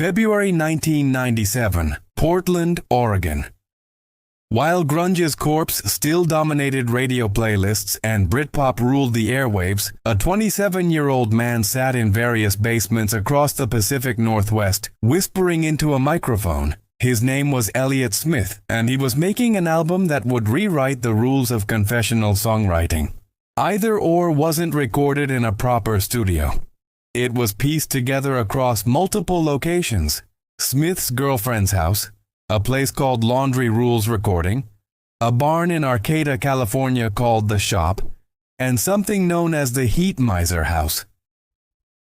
February 1997, Portland, Oregon. While grunge's corpse still dominated radio playlists and Britpop ruled the airwaves, a 27-year-old man sat in various basements across the Pacific Northwest, whispering into a microphone. His name was Elliott Smith, and he was making an album that would rewrite the rules of confessional songwriting. Either Or wasn't recorded in a proper studio. It was pieced together across multiple locations: Smith's girlfriend's house, a place called Laundry Rules Recording, a barn in Arcata, California called The Shop, and something known as the Heatmiser house.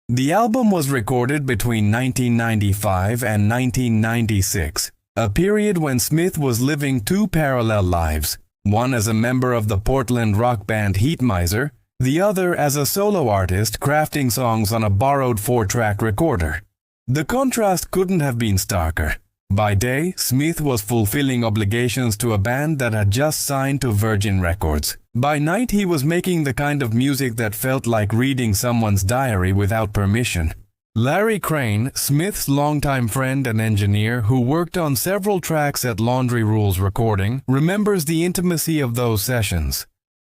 The album was recorded between 1995 and 1996, a period when Smith was living two parallel lives, one as a member of the Portland rock band Heatmiser, the other as a solo artist crafting songs on a borrowed 4-track recorder. The contrast couldn't have been starker. By day, Smith was fulfilling obligations to a band that had just signed to Virgin Records. By night, he was making the kind of music that felt like reading someone's diary without permission. Larry Crane, Smith's longtime friend and engineer who worked on several tracks at Laundry Rules Recording, remembers the intimacy of those sessions.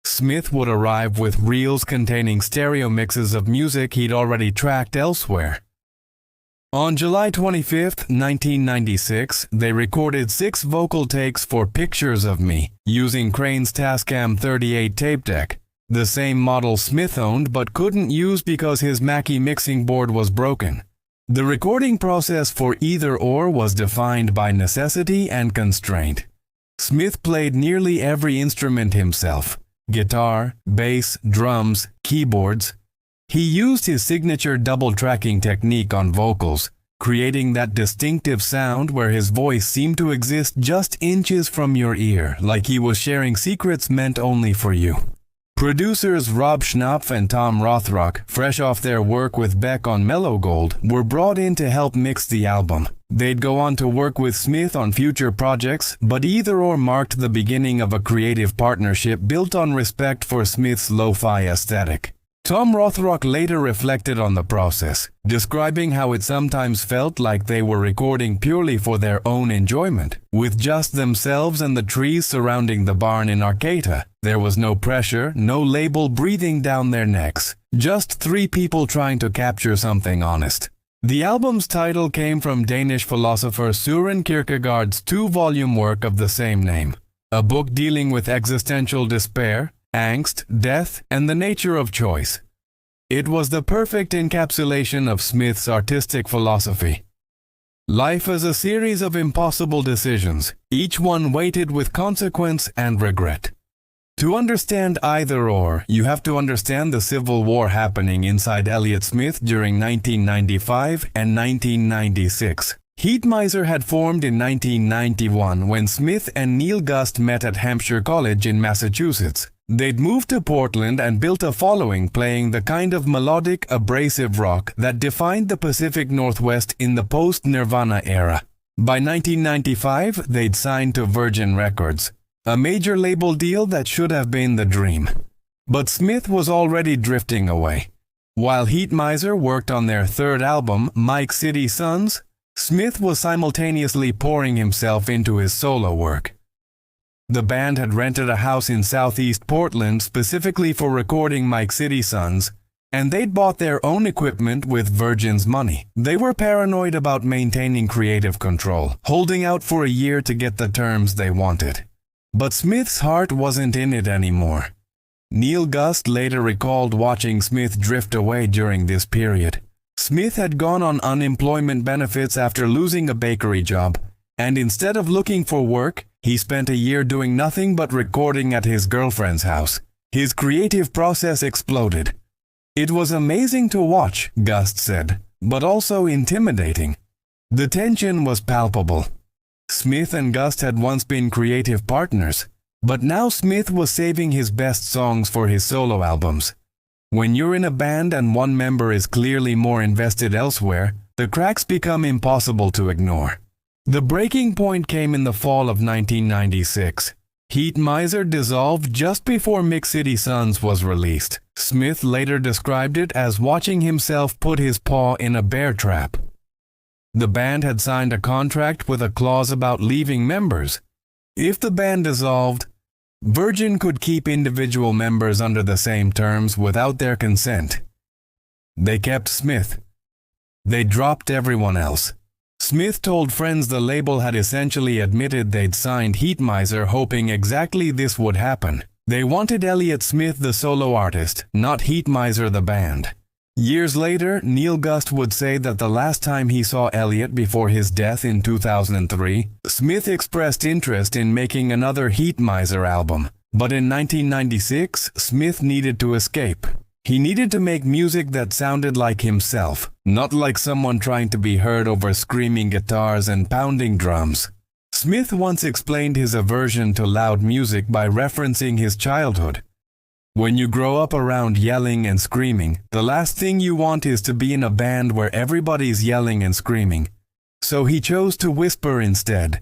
Smith would arrive with reels containing stereo mixes of music he'd already tracked elsewhere. On July 25, 1996, they recorded 6 vocal takes for Pictures of Me, using Crane's Tascam 38 tape deck, the same model Smith owned but couldn't use because his Mackie mixing board was broken. The recording process for Either Or was defined by necessity and constraint. Smith played nearly every instrument himself: guitar, bass, drums, keyboards. He used his signature double-tracking technique on vocals, creating that distinctive sound where his voice seemed to exist just inches from your ear, like he was sharing secrets meant only for you. Producers Rob Schnapf and Tom Rothrock, fresh off their work with Beck on Mellow Gold, were brought in to help mix the album. They'd go on to work with Smith on future projects, but Either Or marked the beginning of a creative partnership built on respect for Smith's lo-fi aesthetic. Tom Rothrock later reflected on the process, describing how it sometimes felt like they were recording purely for their own enjoyment. With just themselves and the trees surrounding the barn in Arcata, there was no pressure, no label breathing down their necks, just 3 people trying to capture something honest. The album's title came from Danish philosopher Søren Kierkegaard's 2-volume work of the same name, a book dealing with existential despair, angst, death, and the nature of choice. It was the perfect encapsulation of Smith's artistic philosophy. Life is a series of impossible decisions, each one weighted with consequence and regret. To understand Either Or, you have to understand the civil war happening inside Elliott Smith during 1995 and 1996. Heatmiser had formed in 1991 when Smith and Neil Gust met at Hampshire College in Massachusetts. They'd moved to Portland and built a following playing the kind of melodic, abrasive rock that defined the Pacific Northwest in the post-Nirvana era. By 1995, they'd signed to Virgin Records, a major label deal that should have been the dream. But Smith was already drifting away. While Heatmiser worked on their 3rd album, Mike City Sons, Smith was simultaneously pouring himself into his solo work. The band had rented a house in southeast Portland specifically for recording Mike City Sons, and they'd bought their own equipment with Virgin's money. They were paranoid about maintaining creative control, holding out for a year to get the terms they wanted. But Smith's heart wasn't in it anymore. Neil Gust later recalled watching Smith drift away during this period. Smith had gone on unemployment benefits after losing a bakery job, and instead of looking for work, he spent a year doing nothing but recording at his girlfriend's house. His creative process exploded. It was amazing to watch, Gust said, but also intimidating. The tension was palpable. Smith and Gust had once been creative partners, but now Smith was saving his best songs for his solo albums. When you're in a band and one member is clearly more invested elsewhere, the cracks become impossible to ignore. The breaking point came in the fall of 1996. Heatmiser dissolved just before Mix City Sons was released. Smith later described it as watching himself put his paw in a bear trap. The band had signed a contract with a clause about leaving members. If the band dissolved, Virgin could keep individual members under the same terms without their consent. They kept Smith. They dropped everyone else. Smith told friends the label had essentially admitted they'd signed Heatmiser hoping exactly this would happen. They wanted Elliott Smith the solo artist, not Heatmiser the band. Years later, Neil Gust would say that the last time he saw Elliott before his death in 2003, Smith expressed interest in making another Heatmiser album. But in 1996, Smith needed to escape. He needed to make music that sounded like himself, not like someone trying to be heard over screaming guitars and pounding drums. Smith once explained his aversion to loud music by referencing his childhood. When you grow up around yelling and screaming, the last thing you want is to be in a band where everybody's yelling and screaming. So he chose to whisper instead.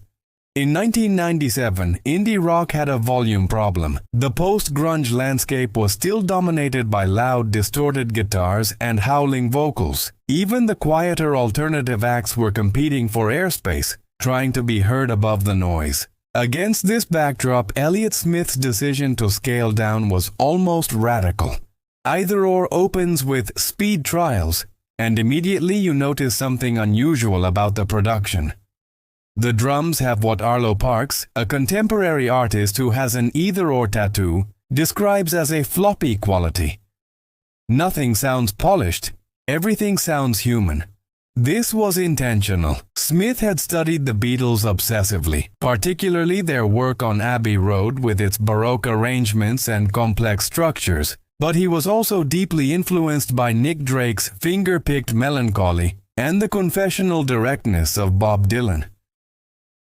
In 1997, indie rock had a volume problem. The post-grunge landscape was still dominated by loud, distorted guitars and howling vocals. Even the quieter alternative acts were competing for airspace, trying to be heard above the noise. Against this backdrop, Elliott Smith's decision to scale down was almost radical. Either Or opens with Speed Trials, and immediately you notice something unusual about the production. The drums have what Arlo Parks, a contemporary artist who has an Either Or tattoo, describes as a floppy quality. Nothing sounds polished, everything sounds human. This was intentional. Smith had studied the Beatles obsessively, particularly their work on Abbey Road with its Baroque arrangements and complex structures, but he was also deeply influenced by Nick Drake's finger-picked melancholy and the confessional directness of Bob Dylan.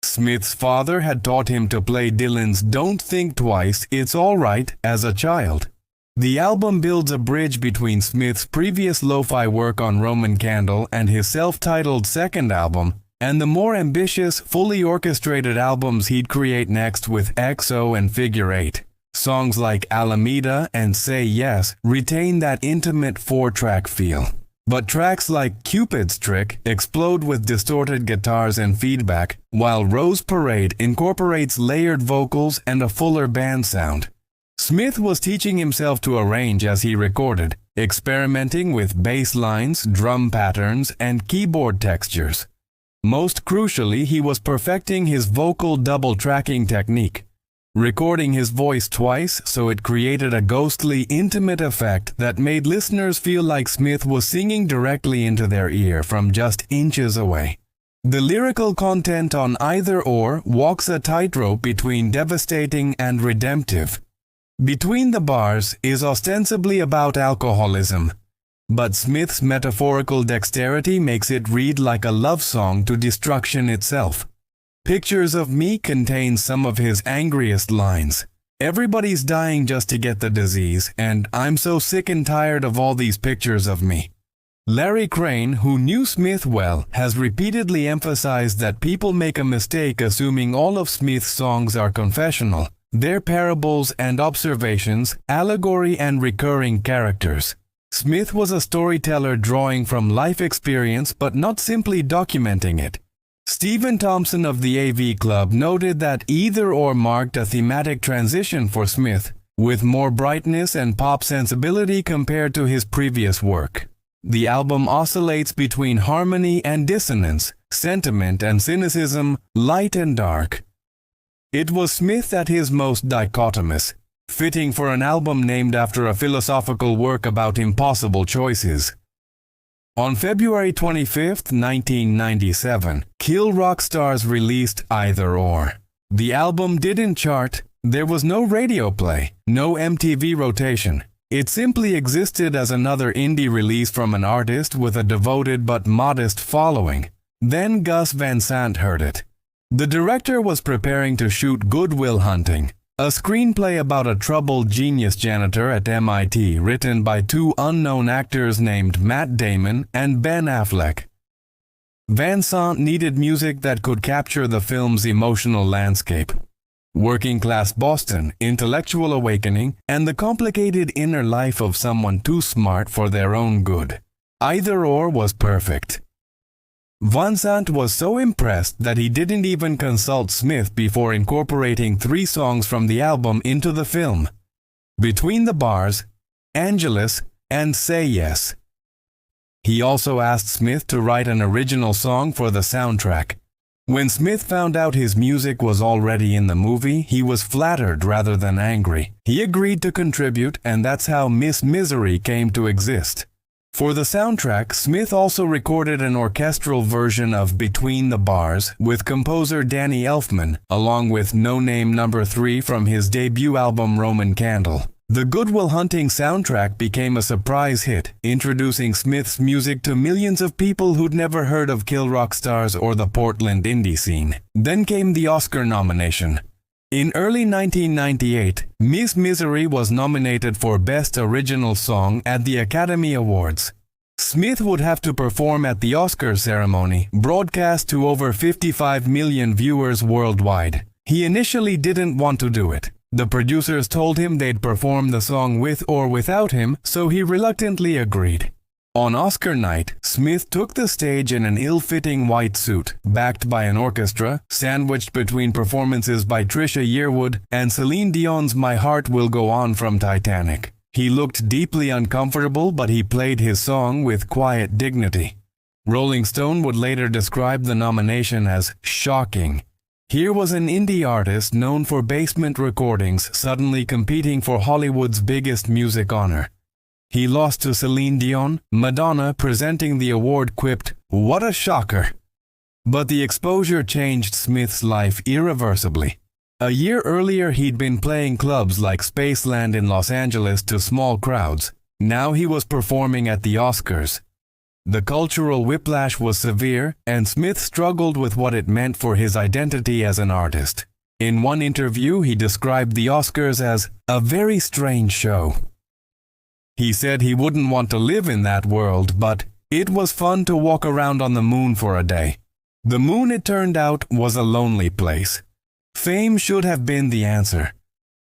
Smith's father had taught him to play Dylan's Don't Think Twice, It's All Right as a child. The album builds a bridge between Smith's previous lo-fi work on Roman Candle and his self-titled second album, and the more ambitious, fully orchestrated albums he'd create next with XO and Figure 8. Songs like Alameda and Say Yes retain that intimate four-track feel. But tracks like Cupid's Trick explode with distorted guitars and feedback, while Rose Parade incorporates layered vocals and a fuller band sound. Smith was teaching himself to arrange as he recorded, experimenting with bass lines, drum patterns, and keyboard textures. Most crucially, he was perfecting his vocal double-tracking technique, recording his voice twice so it created a ghostly, intimate effect that made listeners feel like Smith was singing directly into their ear from just inches away. The lyrical content on Either Or walks a tightrope between devastating and redemptive. Between the Bars is ostensibly about alcoholism, but Smith's metaphorical dexterity makes it read like a love song to destruction itself. Pictures of Me contains some of his angriest lines. Everybody's dying just to get the disease, and I'm so sick and tired of all these pictures of me. Larry Crane, who knew Smith well, has repeatedly emphasized that people make a mistake assuming all of Smith's songs are confessional. Their parables and observations, allegory and recurring characters. Smith was a storyteller drawing from life experience but not simply documenting it. Stephen Thompson of the AV Club noted that Either Or marked a thematic transition for Smith, with more brightness and pop sensibility compared to his previous work. The album oscillates between harmony and dissonance, sentiment and cynicism, light and dark. It was Smith at his most dichotomous, fitting for an album named after a philosophical work about impossible choices. On February 25, 1997, Kill Rock Stars released Either Or. The album didn't chart, there was no radio play, no MTV rotation. It simply existed as another indie release from an artist with a devoted but modest following. Then Gus Van Sant heard it. The director was preparing to shoot Good Will Hunting, a screenplay about a troubled genius janitor at MIT written by two unknown actors named Matt Damon and Ben Affleck. Van Sant needed music that could capture the film's emotional landscape. Working-class Boston, intellectual awakening, and the complicated inner life of someone too smart for their own good. Either Or was perfect. Van Sant was so impressed that he didn't even consult Smith before incorporating 3 songs from the album into the film: Between the Bars, Angelus, and Say Yes. He also asked Smith to write an original song for the soundtrack. When Smith found out his music was already in the movie, he was flattered rather than angry. He agreed to contribute, and that's how Miss Misery came to exist. For the soundtrack, Smith also recorded an orchestral version of Between the Bars with composer Danny Elfman, along with No Name No. 3 from his debut album Roman Candle. The Good Will Hunting soundtrack became a surprise hit, introducing Smith's music to millions of people who'd never heard of Kill Rock Stars or the Portland indie scene. Then came the Oscar nomination. In early 1998, Miss Misery was nominated for Best Original Song at the Academy Awards. Smith would have to perform at the Oscar ceremony, broadcast to over 55 million viewers worldwide. He initially didn't want to do it. The producers told him they'd perform the song with or without him, so he reluctantly agreed. On Oscar night, Smith took the stage in an ill-fitting white suit, backed by an orchestra, sandwiched between performances by Trisha Yearwood and Celine Dion's My Heart Will Go On from Titanic. He looked deeply uncomfortable, but he played his song with quiet dignity. Rolling Stone would later describe the nomination as shocking. Here was an indie artist known for basement recordings suddenly competing for Hollywood's biggest music honor. He lost to Celine Dion. Madonna, presenting the award, quipped, "What a shocker." But the exposure changed Smith's life irreversibly. A year earlier, he'd been playing clubs like Spaceland in Los Angeles to small crowds. Now he was performing at the Oscars. The cultural whiplash was severe, and Smith struggled with what it meant for his identity as an artist. In one interview, he described the Oscars as a very strange show. He said he wouldn't want to live in that world, but it was fun to walk around on the moon for a day. The moon, it turned out, was a lonely place. Fame should have been the answer.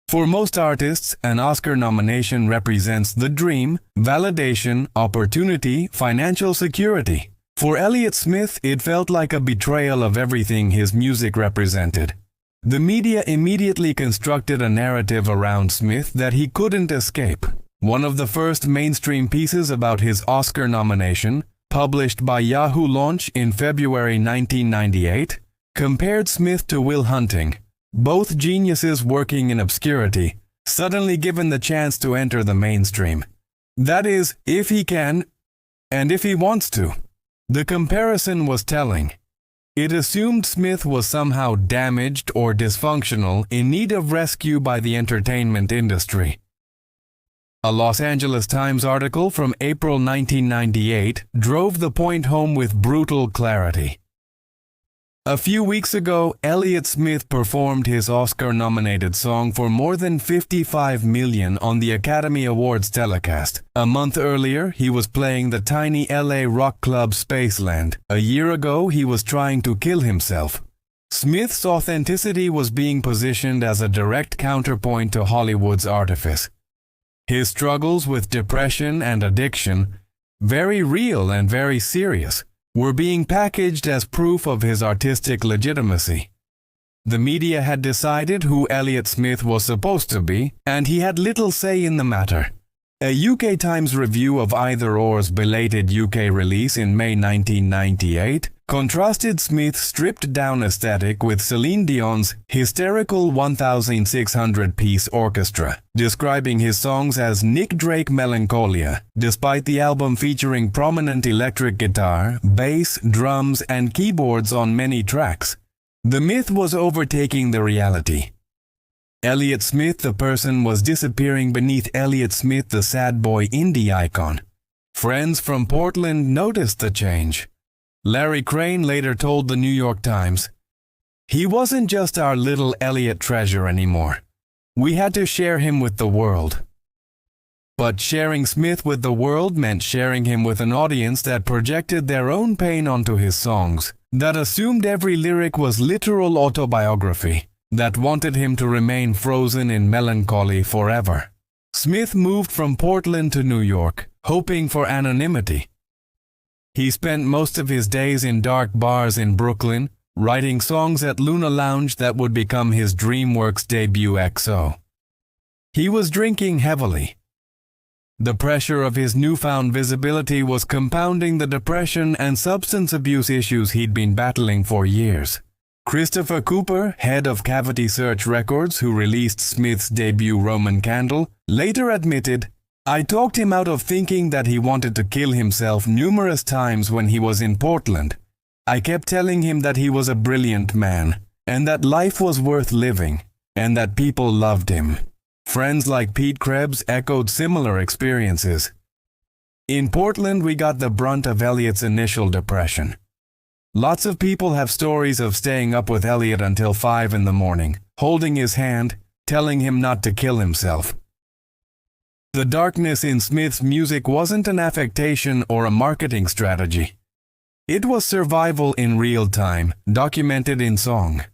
For most artists, an Oscar nomination represents the dream, validation, opportunity, financial security. For Elliott Smith, it felt like a betrayal of everything his music represented. The media immediately constructed a narrative around Smith that he couldn't escape. One of the first mainstream pieces about his Oscar nomination, published by Yahoo Launch in February 1998, compared Smith to Will Hunting, both geniuses working in obscurity, suddenly given the chance to enter the mainstream. That is, if he can, and if he wants to. The comparison was telling. It assumed Smith was somehow damaged or dysfunctional, in need of rescue by the entertainment industry. A Los Angeles Times article from April 1998 drove the point home with brutal clarity. A few weeks ago, Elliott Smith performed his Oscar-nominated song for more than 55 million on the Academy Awards telecast. A month earlier, he was playing the tiny LA rock club Spaceland. A year ago, he was trying to kill himself. Smith's authenticity was being positioned as a direct counterpoint to Hollywood's artifice. His struggles with depression and addiction, very real and very serious, were being packaged as proof of his artistic legitimacy. The media had decided who Elliott Smith was supposed to be, and he had little say in the matter. A UK Times review of Either Or's belated UK release in May 1998 contrasted Smith's stripped-down aesthetic with Celine Dion's hysterical 1,600-piece orchestra, describing his songs as Nick Drake melancholia, despite the album featuring prominent electric guitar, bass, drums, and keyboards on many tracks. The myth was overtaking the reality. Elliott Smith the person was disappearing beneath Elliott Smith the sad boy indie icon. Friends from Portland noticed the change. Larry Crane later told the New York Times, "He wasn't just our little Elliott treasure anymore. We had to share him with the world." But sharing Smith with the world meant sharing him with an audience that projected their own pain onto his songs, that assumed every lyric was literal autobiography, that wanted him to remain frozen in melancholy forever. Smith moved from Portland to New York, hoping for anonymity. He spent most of his days in dark bars in Brooklyn, writing songs at Luna Lounge that would become his DreamWorks debut XO. He was drinking heavily. The pressure of his newfound visibility was compounding the depression and substance abuse issues he'd been battling for years. Christopher Cooper, head of Cavity Search Records, who released Smith's debut Roman Candle, later admitted, "I talked him out of thinking that he wanted to kill himself numerous times when he was in Portland. I kept telling him that he was a brilliant man, and that life was worth living, and that people loved him." Friends like Pete Krebs echoed similar experiences. In Portland, we got the brunt of Elliott's initial depression. Lots of people have stories of staying up with Elliott until 5 in the morning, holding his hand, telling him not to kill himself. The darkness in Smith's music wasn't an affectation or a marketing strategy. It was survival in real time, documented in song.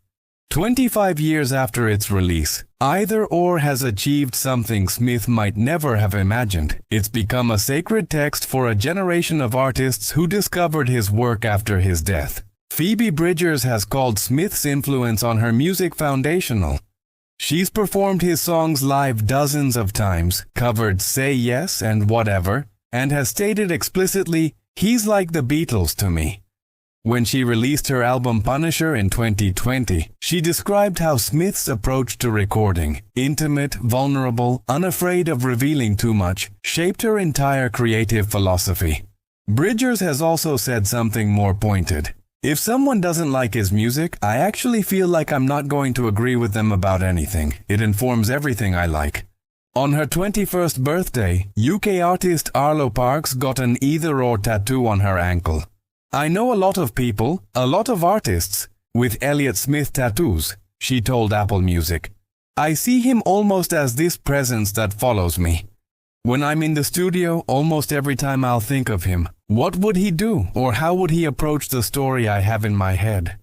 25 years after its release, Either Or has achieved something Smith might never have imagined. It's become a sacred text for a generation of artists who discovered his work after his death. Phoebe Bridgers has called Smith's influence on her music foundational. She's performed his songs live dozens of times, covered Say Yes and Whatever, and has stated explicitly, "He's like the Beatles to me." When she released her album Punisher in 2020, she described how Smith's approach to recording, intimate, vulnerable, unafraid of revealing too much, shaped her entire creative philosophy. Bridgers has also said something more pointed. "If someone doesn't like his music, I actually feel like I'm not going to agree with them about anything. It informs everything I like." On her 21st birthday, UK artist Arlo Parks got an Either Or tattoo on her ankle. "I know a lot of people, a lot of artists, with Elliott Smith tattoos," she told Apple Music. "I see him almost as this presence that follows me. When I'm in the studio, almost every time I'll think of him. What would he do, or how would he approach the story I have in my head?"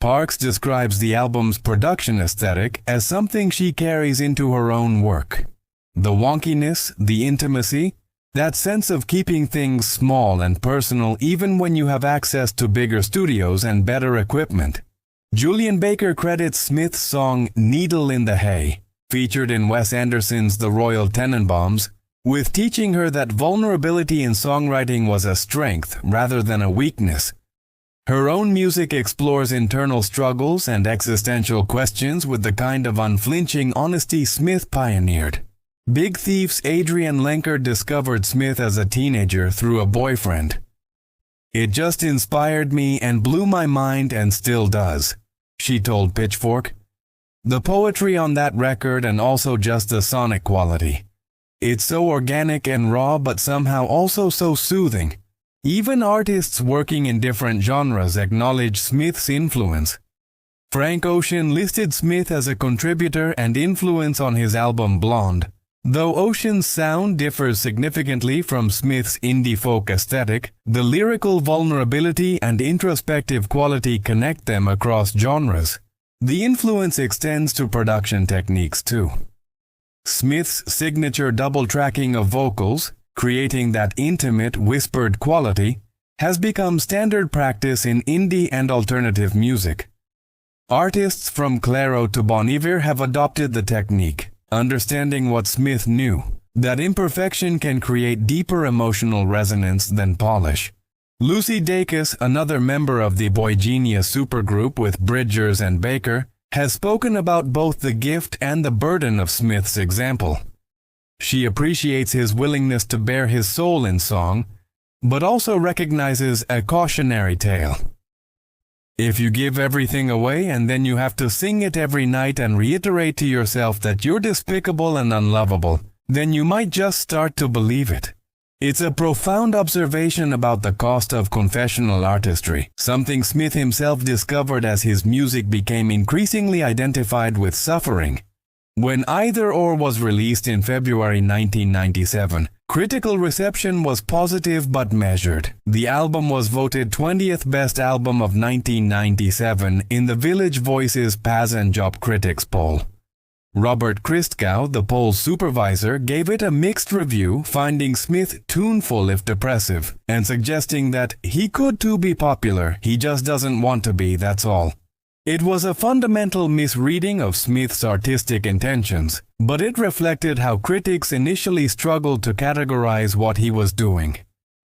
Parks describes the album's production aesthetic as something she carries into her own work. The wonkiness, the intimacy, that sense of keeping things small and personal even when you have access to bigger studios and better equipment. Julian Baker credits Smith's song Needle in the Hay, featured in Wes Anderson's The Royal Tenenbaums, with teaching her that vulnerability in songwriting was a strength rather than a weakness. Her own music explores internal struggles and existential questions with the kind of unflinching honesty Smith pioneered. Big Thief's Adrian Lenker discovered Smith as a teenager through a boyfriend. "It just inspired me and blew my mind and still does," she told Pitchfork. The poetry on that record and also just the sonic quality. It's so organic and raw but somehow also so soothing. Even artists working in different genres acknowledge Smith's influence. Frank Ocean listed Smith as a contributor and influence on his album Blonde. Though Ocean's sound differs significantly from Smith's indie folk aesthetic, the lyrical vulnerability and introspective quality connect them across genres. The influence extends to production techniques too. Smith's signature double tracking of vocals, creating that intimate, whispered quality, has become standard practice in indie and alternative music. Artists from Clairo to Bon Iver have adopted the technique, understanding what Smith knew, that imperfection can create deeper emotional resonance than polish. Lucy Dacus, another member of the Boygenia supergroup with Bridgers and Baker, has spoken about both the gift and the burden of Smith's example. She appreciates his willingness to bare his soul in song, but also recognizes a cautionary tale. If you give everything away and then you have to sing it every night and reiterate to yourself that you're despicable and unlovable, then you might just start to believe it. It's a profound observation about the cost of confessional artistry, something Smith himself discovered as his music became increasingly identified with suffering. When Either Or was released in February 1997, critical reception was positive but measured. The album was voted 20th Best Album of 1997 in the Village Voice's Paz and Job Critics poll. Robert Christgau, the poll's supervisor, gave it a mixed review, finding Smith tuneful if depressive, and suggesting that he could too be popular, he just doesn't want to be, that's all. It was a fundamental misreading of Smith's artistic intentions, but it reflected how critics initially struggled to categorize what he was doing.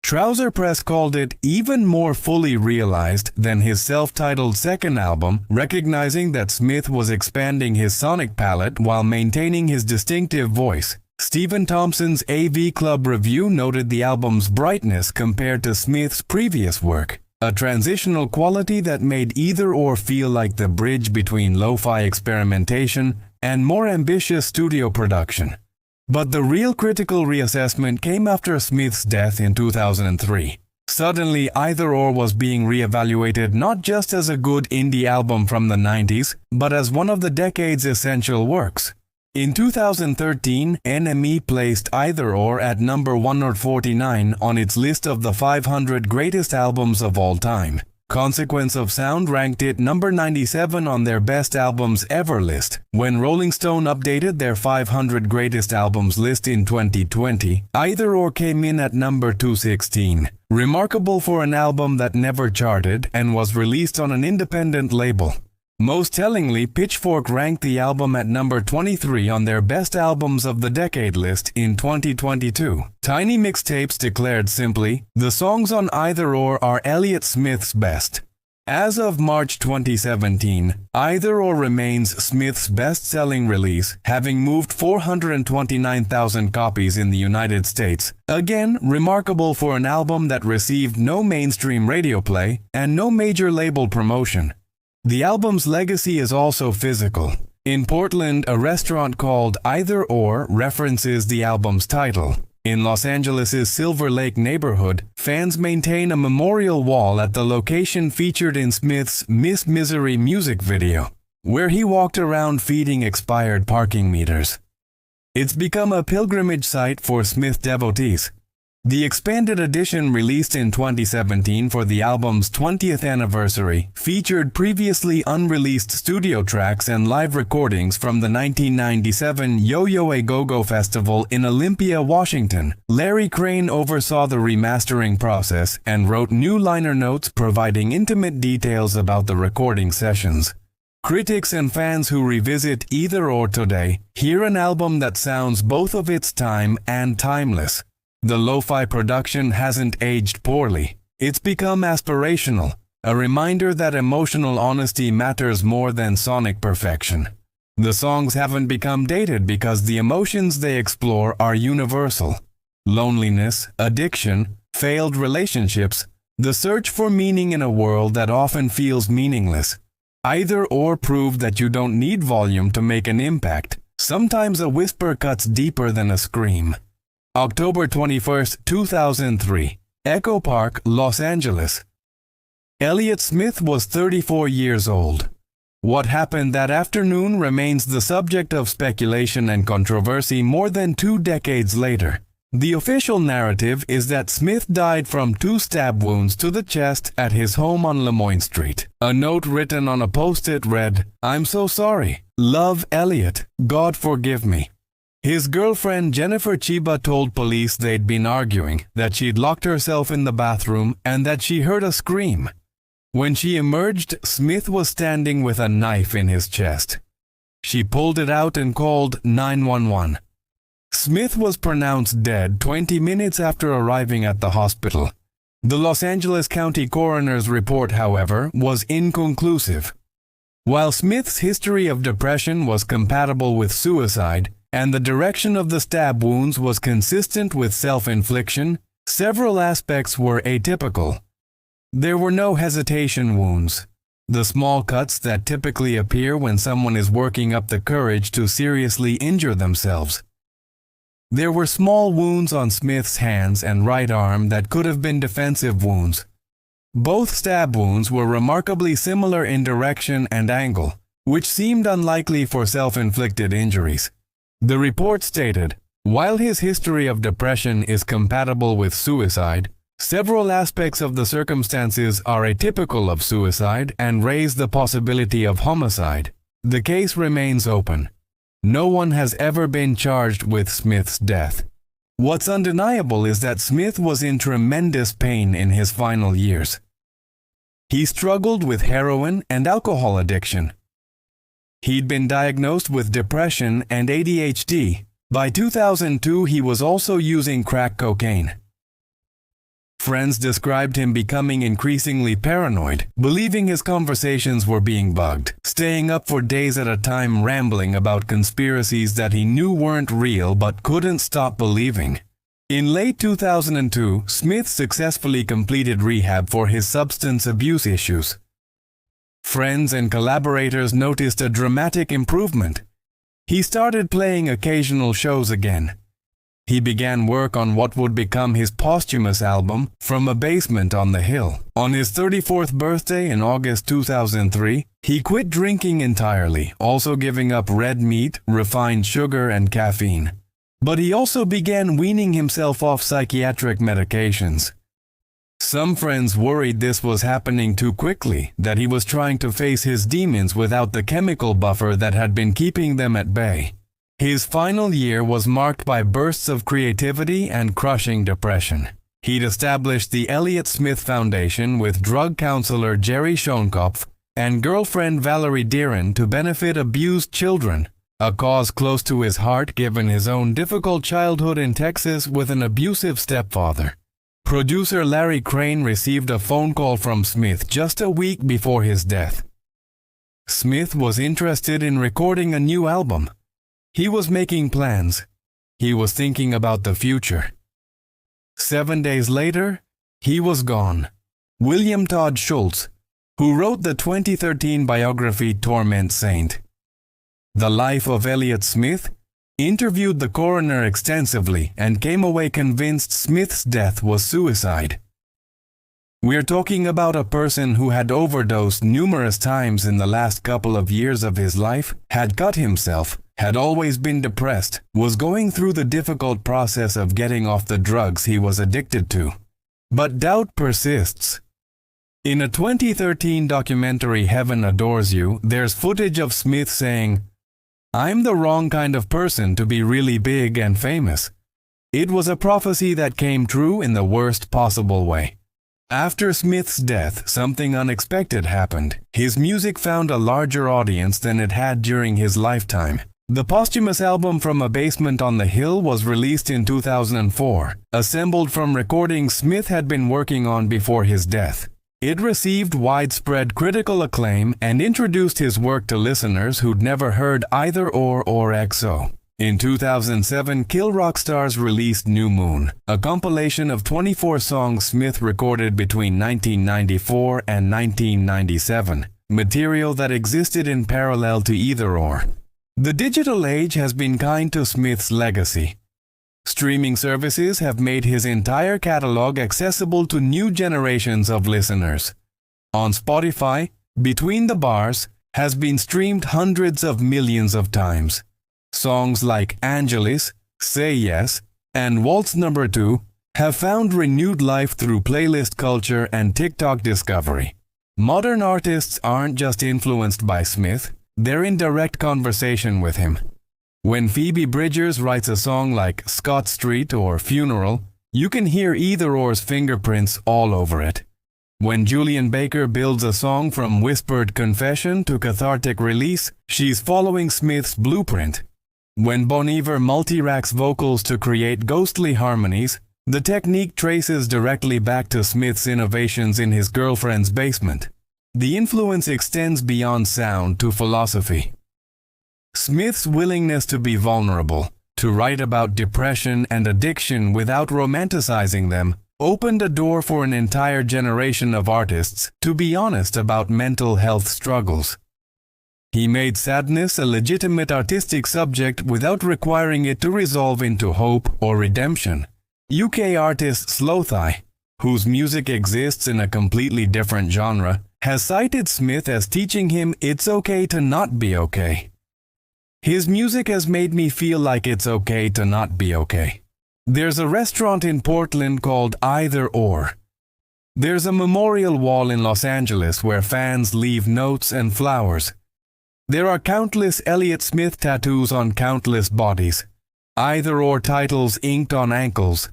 Trouser Press called it even more fully realized than his self-titled second album, recognizing that Smith was expanding his sonic palette while maintaining his distinctive voice. Stephen Thompson's AV Club review noted the album's brightness compared to Smith's previous work, a transitional quality that made Either Or feel like the bridge between lo-fi experimentation and more ambitious studio production. But the real critical reassessment came after Smith's death in 2003. Suddenly, Either Or was being reevaluated not just as a good indie album from the 90s, but as one of the decade's essential works. In 2013, NME placed Either Or at number 149 on its list of the 500 greatest albums of all time. Consequence of Sound ranked it number 97 on their Best Albums Ever list. When Rolling Stone updated their 500 Greatest Albums list in 2020, Either Or came in at number 216. Remarkable for an album that never charted and was released on an independent label. Most tellingly, Pitchfork ranked the album at number 23 on their Best Albums of the Decade list in 2022. Tiny Mixtapes declared simply, "The songs on Either Or are Elliott Smith's best." As of March 2017, Either Or remains Smith's best-selling release, having moved 429,000 copies in the United States. Again, remarkable for an album that received no mainstream radio play and no major label promotion. The album's legacy is also physical. In Portland, a restaurant called Either Or references the album's title. In Los Angeles' Silver Lake neighborhood, fans maintain a memorial wall at the location featured in Smith's Miss Misery music video, where he walked around feeding expired parking meters. It's become a pilgrimage site for Smith devotees. The expanded edition released in 2017 for the album's 20th anniversary featured previously unreleased studio tracks and live recordings from the 1997 Yo-Yo A Go-Go Festival in Olympia, Washington. Larry Crane oversaw the remastering process and wrote new liner notes providing intimate details about the recording sessions. Critics and fans who revisit Either Or today hear an album that sounds both of its time and timeless. The lo-fi production hasn't aged poorly. It's become aspirational, a reminder that emotional honesty matters more than sonic perfection. The songs haven't become dated because the emotions they explore are universal. Loneliness, addiction, failed relationships, the search for meaning in a world that often feels meaningless. Either Or proved that you don't need volume to make an impact. Sometimes a whisper cuts deeper than a scream. October 21, 2003, Echo Park, Los Angeles. Elliott Smith was 34 years old. What happened that afternoon remains the subject of speculation and controversy more than 2 decades later. The official narrative is that Smith died from 2 stab wounds to the chest at his home on Lemoyne Street. A note written on a post-it read, "I'm so sorry. Love, Elliott. God forgive me." His girlfriend Jennifer Chiba told police they'd been arguing, that she'd locked herself in the bathroom, and that she heard a scream. When she emerged, Smith was standing with a knife in his chest. She pulled it out and called 911. Smith was pronounced dead 20 minutes after arriving at the hospital. The Los Angeles County Coroner's report, however, was inconclusive. While Smith's history of depression was compatible with suicide, and the direction of the stab wounds was consistent with self-infliction, several aspects were atypical. There were no hesitation wounds, the small cuts that typically appear when someone is working up the courage to seriously injure themselves. There were small wounds on Smith's hands and right arm that could have been defensive wounds. Both stab wounds were remarkably similar in direction and angle, which seemed unlikely for self-inflicted injuries. The report stated, while his history of depression is compatible with suicide, several aspects of the circumstances are atypical of suicide and raise the possibility of homicide. The case remains open. No one has ever been charged with Smith's death. What's undeniable is that Smith was in tremendous pain in his final years. He struggled with heroin and alcohol addiction. He'd been diagnosed with depression and ADHD. By 2002, he was also using crack cocaine. Friends described him becoming increasingly paranoid, believing his conversations were being bugged, staying up for days at a time rambling about conspiracies that he knew weren't real but couldn't stop believing. In late 2002, Smith successfully completed rehab for his substance abuse issues. Friends and collaborators noticed a dramatic improvement. He started playing occasional shows again. He began work on what would become his posthumous album, From a Basement on the Hill. On his 34th birthday in August 2003, he quit drinking entirely, also giving up red meat, refined sugar, and caffeine. But he also began weaning himself off psychiatric medications. Some friends worried this was happening too quickly, that he was trying to face his demons without the chemical buffer that had been keeping them at bay. His final year was marked by bursts of creativity and crushing depression. He'd established the Elliott Smith Foundation with drug counselor Jerry Schoenkopf and girlfriend Valerie Deeren to benefit abused children, a cause close to his heart given his own difficult childhood in Texas with an abusive stepfather. Producer Larry Crane received a phone call from Smith just a week before his death. Smith was interested in recording a new album. He was making plans. He was thinking about the future. 7 days later, he was gone. William Todd Schultz, who wrote the 2013 biography Torment Saint. The Life of Elliott Smith, interviewed the coroner extensively and came away convinced Smith's death was suicide. We're talking about a person who had overdosed numerous times in the last couple of years of his life, had cut himself, had always been depressed, was going through the difficult process of getting off the drugs he was addicted to. But doubt persists. In a 2013 documentary Heaven Adores You, there's footage of Smith saying, "I'm the wrong kind of person to be really big and famous." It was a prophecy that came true in the worst possible way. After Smith's death, something unexpected happened. His music found a larger audience than it had during his lifetime. The posthumous album From a Basement on the Hill was released in 2004, assembled from recordings Smith had been working on before his death. It received widespread critical acclaim and introduced his work to listeners who'd never heard either or XO. In 2007, Kill Rock Stars released New Moon, a compilation of 24 songs Smith recorded between 1994 and 1997, material that existed in parallel to either or. The digital age has been kind to Smith's legacy. Streaming services have made his entire catalog accessible to new generations of listeners. On Spotify, Between the Bars has been streamed hundreds of millions of times. Songs like Angelis, Say Yes, and Waltz No. 2 have found renewed life through playlist culture and TikTok discovery. Modern artists aren't just influenced by Smith, they're in direct conversation with him. When Phoebe Bridgers writes a song like Scott Street or Funeral, you can hear either or's fingerprints all over it. When Julian Baker builds a song from whispered confession to cathartic release, she's following Smith's blueprint. When Bon Iver multi-racks vocals to create ghostly harmonies, the technique traces directly back to Smith's innovations in his girlfriend's basement. The influence extends beyond sound to philosophy. Smith's willingness to be vulnerable, to write about depression and addiction without romanticizing them, opened a door for an entire generation of artists to be honest about mental health struggles. He made sadness a legitimate artistic subject without requiring it to resolve into hope or redemption. UK artist Slothai, whose music exists in a completely different genre, has cited Smith as teaching him it's okay to not be okay. His music has made me feel like it's okay to not be okay. There's a restaurant in Portland called Either Or. There's a memorial wall in Los Angeles where fans leave notes and flowers. There are countless Elliott Smith tattoos on countless bodies, either-or titles inked on ankles,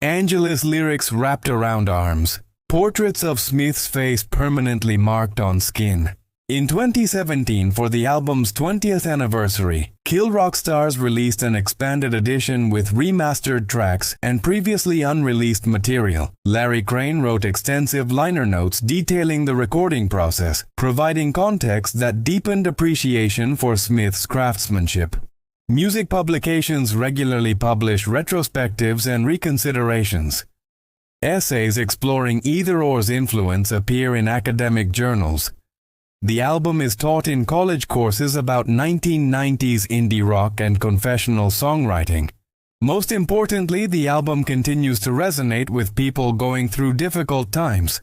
Angela's lyrics wrapped around arms, portraits of Smith's face permanently marked on skin. In 2017, for the album's 20th anniversary, Kill Rock Stars released an expanded edition with remastered tracks and previously unreleased material. Larry Crane wrote extensive liner notes detailing the recording process, providing context that deepened appreciation for Smith's craftsmanship. Music publications regularly publish retrospectives and reconsiderations. Essays exploring either-or's influence appear in academic journals. The album is taught in college courses about 1990s indie rock and confessional songwriting. Most importantly, the album continues to resonate with people going through difficult times.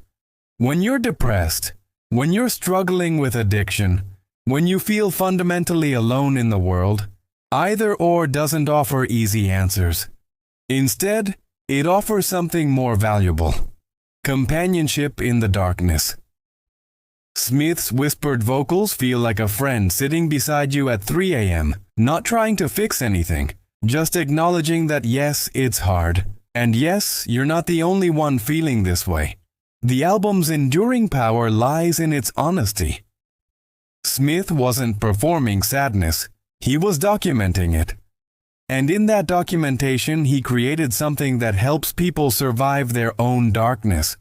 When you're depressed, when you're struggling with addiction, when you feel fundamentally alone in the world, either-or doesn't offer easy answers. Instead, it offers something more valuable: companionship in the darkness. Smith's whispered vocals feel like a friend sitting beside you at 3 a.m., not trying to fix anything, just acknowledging that yes, it's hard, and yes, you're not the only one feeling this way. The album's enduring power lies in its honesty. Smith wasn't performing sadness, he was documenting it. And in that documentation, he created something that helps people survive their own darkness.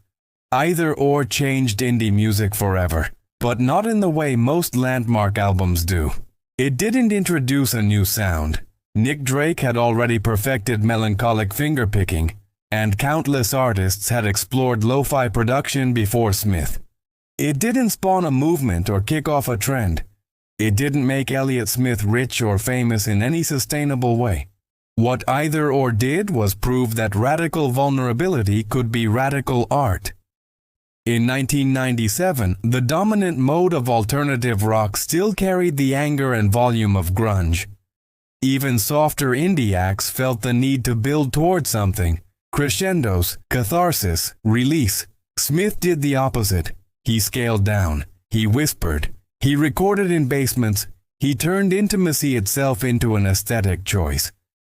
Either-or changed indie music forever, but not in the way most landmark albums do. It didn't introduce a new sound. Nick Drake had already perfected melancholic fingerpicking, and countless artists had explored lo-fi production before Smith. It didn't spawn a movement or kick off a trend. It didn't make Elliott Smith rich or famous in any sustainable way. What either-or did was prove that radical vulnerability could be radical art. In 1997, the dominant mode of alternative rock still carried the anger and volume of grunge. Even softer indie acts felt the need to build towards something: crescendos, catharsis, release. Smith did the opposite. He scaled down. He whispered. He recorded in basements. He turned intimacy itself into an aesthetic choice.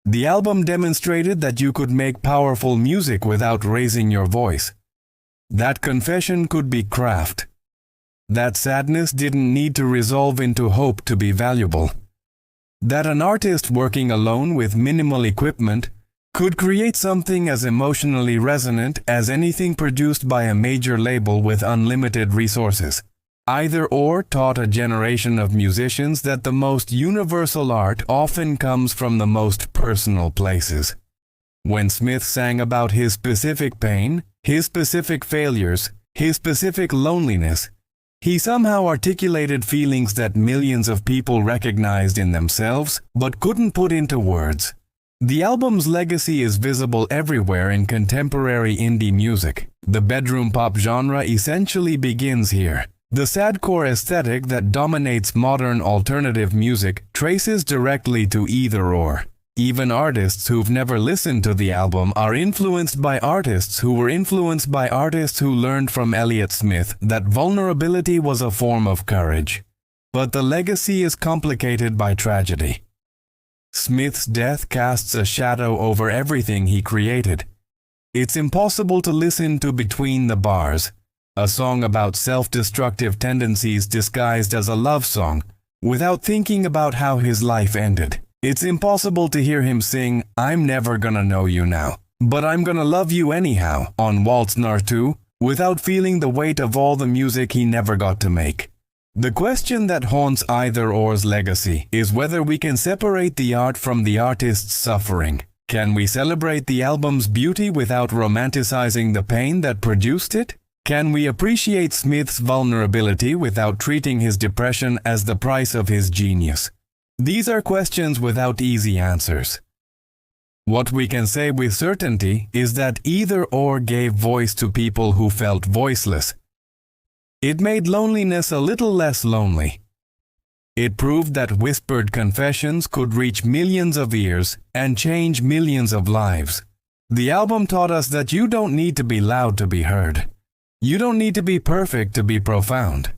The album demonstrated that you could make powerful music without raising your voice. That confession could be craft. That sadness didn't need to resolve into hope to be valuable. That an artist working alone with minimal equipment could create something as emotionally resonant as anything produced by a major label with unlimited resources. Either-or taught a generation of musicians that the most universal art often comes from the most personal places. When Smith sang about his specific pain, his specific failures, his specific loneliness, he somehow articulated feelings that millions of people recognized in themselves but couldn't put into words. The album's legacy is visible everywhere in contemporary indie music. The bedroom pop genre essentially begins here. The sadcore aesthetic that dominates modern alternative music traces directly to either-or. Even artists who've never listened to the album are influenced by artists who were influenced by artists who learned from Elliott Smith that vulnerability was a form of courage. But the legacy is complicated by tragedy. Smith's death casts a shadow over everything he created. It's impossible to listen to Between the Bars, a song about self-destructive tendencies disguised as a love song, without thinking about how his life ended. It's impossible to hear him sing "I'm Never Gonna Know You Now, But I'm Gonna Love You Anyhow" on Waltz Nar 2 without feeling the weight of all the music he never got to make. The question that haunts either-or's legacy is whether we can separate the art from the artist's suffering. Can we celebrate the album's beauty without romanticizing the pain that produced it? Can we appreciate Smith's vulnerability without treating his depression as the price of his genius? These are questions without easy answers. What we can say with certainty is that either-or gave voice to people who felt voiceless. It made loneliness a little less lonely. It proved that whispered confessions could reach millions of ears and change millions of lives. The album taught us that you don't need to be loud to be heard. You don't need to be perfect to be profound.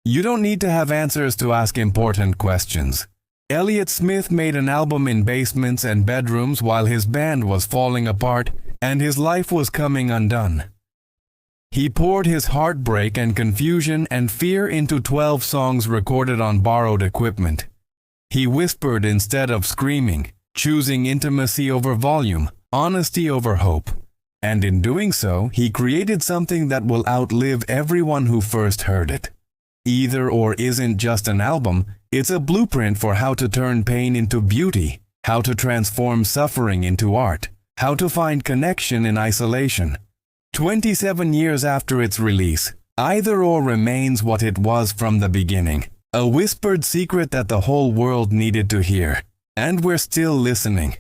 You don't need to have answers to ask important questions. Elliott Smith made an album in basements and bedrooms while his band was falling apart and his life was coming undone. He poured his heartbreak and confusion and fear into 12 songs recorded on borrowed equipment. He whispered instead of screaming, choosing intimacy over volume, honesty over hope. And in doing so, he created something that will outlive everyone who first heard it. Either or isn't just an album, it's a blueprint for how to turn pain into beauty, how to transform suffering into art, how to find connection in isolation. 27 years after its release, Either or remains what it was from the beginning, a whispered secret that the whole world needed to hear. And we're still listening.